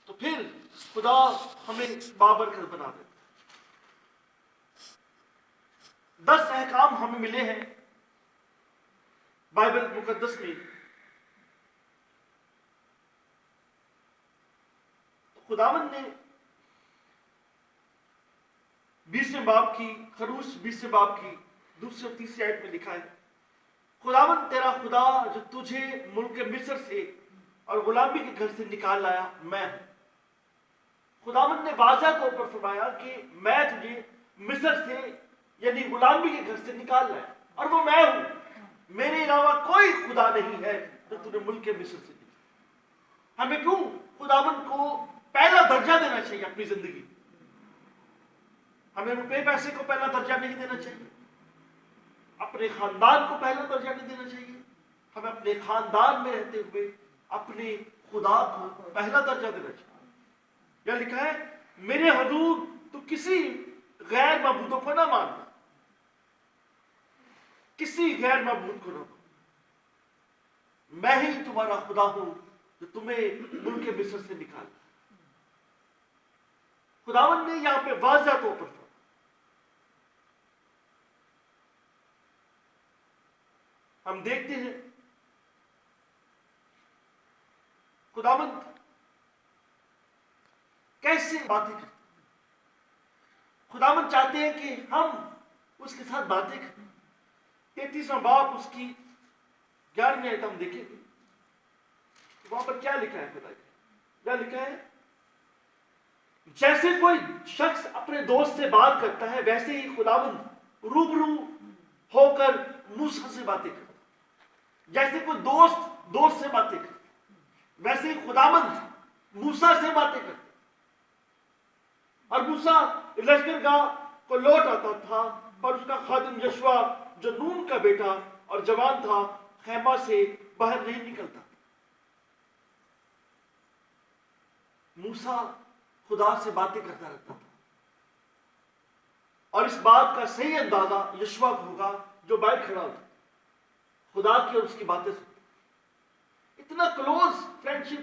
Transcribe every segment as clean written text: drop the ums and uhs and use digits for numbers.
تو پھر خدا ہمیں بابرکت بنا دے. 10 احکام ہمیں ملے ہیں بائبل مقدس میں. خداوند نے 20ویں باب کی خروش 20ویں باب کی 2 اور 3 آیت میں لکھا ہے خداوند تیرا خدا جو تجھے ملک مصر سے اور غلامی کے گھر سے نکال لایا میں ہوں. خداوند نے واضح طور پر فرمایا کہ میں تجھے مصر سے یعنی غلامی کے گھر سے نکال لایا اور وہ میں ہوں. میرے علاوہ کوئی خدا نہیں ہے جو تجھے ملک مصر سے نکالا. ہمیں کیوں خداوند کو پہلا درجہ دینا چاہیے اپنی زندگی. ہمیں روپے پیسے کو پہلا درجہ نہیں دینا چاہیے, اپنے خاندان کو پہلا درجہ نہیں دینا چاہیے. ہمیں اپنے خاندان میں رہتے ہوئے اپنے خدا کو پہلا درجہ دینا چاہیے. یا لکھا ہے میرے حضور تو کسی غیر معبودوں کو نہ ماننا, کسی غیر معبود کو نہ ماننا, میں ہی تمہارا خدا ہوں جو تمہیں ملک مصر سے نکالا. خداوند نے یہاں پہ واضح طور پر ہم دیکھتے ہیں خداوند کیسے باتیں کرتے ہیں. خداوند چاہتے ہیں کہ ہم اس کے ساتھ باتیں کریں. 33واں باب اس کی 11ویں آیت ہم دیکھیں گے وہاں پر کیا لکھا ہے. خدا کیا لکھا ہے جیسے کوئی شخص اپنے دوست سے بات کرتا ہے ویسے ہی خداوند روبرو ہو کر موسیٰ سے باتیں کرتا. جیسے کوئی دوست سے باتیں کرتا ویسے ہی خداوند موسیٰ سے باتیں کرتا. اور موسیٰ لشکرگاہ کو لوٹ آتا تھا پر اس کا خادم یشوع جو نون کا بیٹا اور جوان تھا خیمہ سے باہر نہیں نکلتا. موسیٰ خدا سے باتیں کرتا رہتا تھا اور اس بات کا صحیح اندازہ یشوع کو ہوگا جو باہر کھڑا ہوتا خدا کی اور اس کی باتیں سنتا. اتنا کلوز فرینڈشپ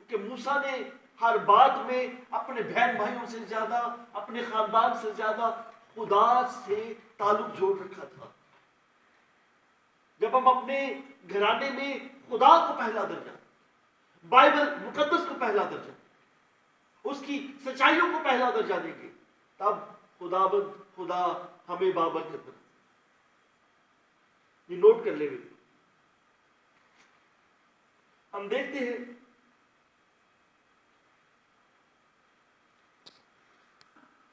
کہ موسیٰ نے ہر بات میں اپنے بہن بھائیوں سے زیادہ اپنے خاندان سے زیادہ خدا سے تعلق جوڑ رکھا تھا. جب ہم اپنے گھرانے میں خدا کو پہلا درجہ, بائبل مقدس کو پہلا درجہ, اس کی سچائیوں کو پہلا درجہ دیں گے تب خدا ہمیں بابرکت بنا. یہ نوٹ کر لیں گے. ہم دیکھتے ہیں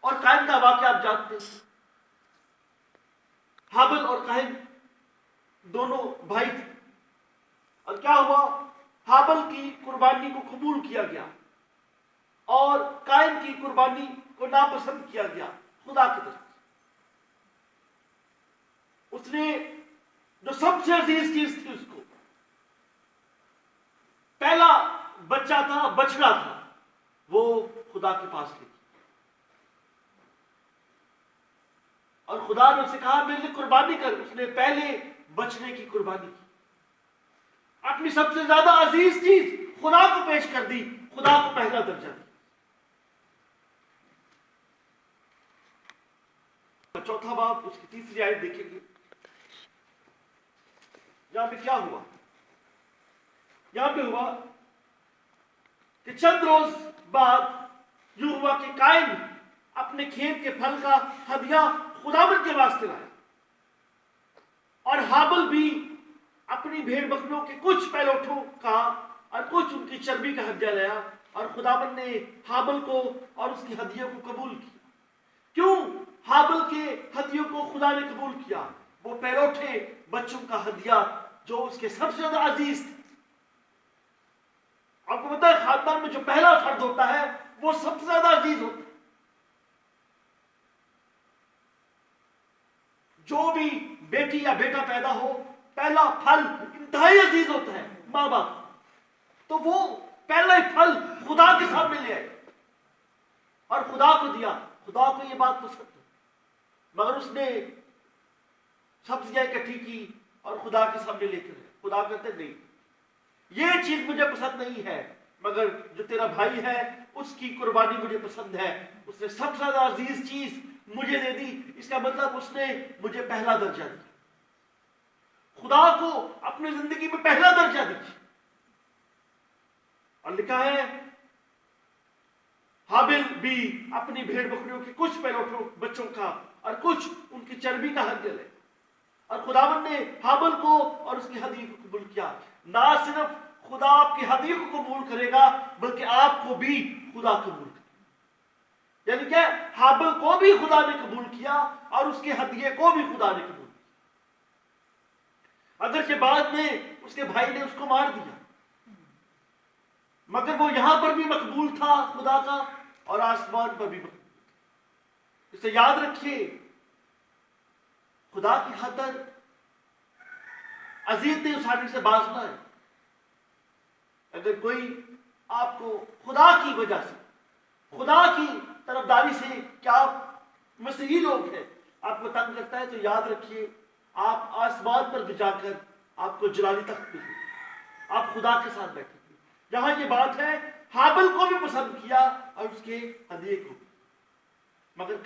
اور قائن کا واقعہ آپ جانتے ہیں. حابل اور قائن دونوں بھائی تھے اور کیا ہوا حابل کی قربانی کو قبول کیا گیا اور قائن کی قربانی کو ناپسند کیا گیا خدا کی طرف. اس نے جو سب سے عزیز چیز تھی اس کو پہلا بچہ تھا بچڑا تھا وہ خدا کے پاس لے گیا اور خدا نے اسے کہا میرے لیے قربانی کر. اس نے پہلے بچنے کی قربانی کی, اپنی سب سے زیادہ عزیز چیز خدا کو پیش کر دی, خدا کو پہلا درجہ دیا. چوتھا باب اس کی 3 آیت دیکھیں گے. یہاں پہ کیا ہوا, یہاں پہ ہوا کہ چند روز بعد یوں ہوا کہ قائن اپنے کھیت کے پھل کا ہدیہ خداوند کے واسطے لایا اور حابل بھی اپنی بھیڑ بکریوں کے کچھ پہلوٹوں کا اور کچھ ان کی چربی کا ہدیہ لایا اور خداوند نے حابل کو اور اس کی ہدیے کو قبول کیا. کیوں حابل کے ہدیوں کو خدا نے قبول کیا؟ وہ پہلوٹے بچوں کا ہدیہ جو اس کے سب سے زیادہ عزیز تھے. آپ کو پتا ہے خاندان میں جو پہلا فرد ہوتا ہے وہ سب سے زیادہ عزیز ہوتا ہے. جو بھی بیٹی یا بیٹا پیدا ہو پہلا پھل انتہائی عزیز ہوتا ہے ماں باپ. تو وہ پہلا ہی پھل خدا کے سامنے لے آئے اور خدا کو دیا. خدا کو یہ بات پسند ہے مگر اس نے سبزیاں اکٹھی کی اور خدا کے سامنے لے کر. خدا کہتے نہیں یہ چیز مجھے پسند نہیں ہے، مگر جو تیرا بھائی ہے اس کی قربانی مجھے پسند ہے، اس نے سب سے زیادہ عزیز چیز مجھے دے دی، اس کا مطلب اس نے مجھے پہلا درجہ دیا، خدا کو اپنی زندگی میں پہلا درجہ دیجیے۔ اور لکھا ہے حابل بھی اپنی بھیڑ بکریوں کے کچھ پہلوٹوں بچوں کا اور کچھ ان کی چربی کا ہدیہ لے، اور خداوند نے حابل کو اور اس کی ہدیے کو قبول کیا۔ نہ صرف خدا آپ کی ہدیے کو قبول کرے گا بلکہ آپ کو بھی خدا قبول کرے گا، یعنی کہ حابل کو بھی خدا نے قبول کیا اور اس کے ہدیے کو بھی خدا نے قبول کیا، اگرچہ بعد میں اس کے بھائی نے اس کو مار دیا، مگر وہ یہاں پر بھی مقبول تھا خدا کا اور آسمان پر بھی مقبول۔ اسے یاد رکھیے، خدا کی خاطر اذیتیں اٹھانے سے باز نہ ہے۔ اگر کوئی آپ کو خدا کی وجہ سے، خدا کی طرفداری سے، کیا آپ مسیحی لوگ ہیں، آپ کو تنگ کرتا ہے، تو یاد رکھیے آپ آسمان پر بھی جا کر آپ کو جلالی تخت ملے، آپ خدا کے ساتھ بیٹھیں گے۔ یہاں یہ بات ہے، حابل کو بھی پسند کیا اور اس کے ہدیے کو، مگر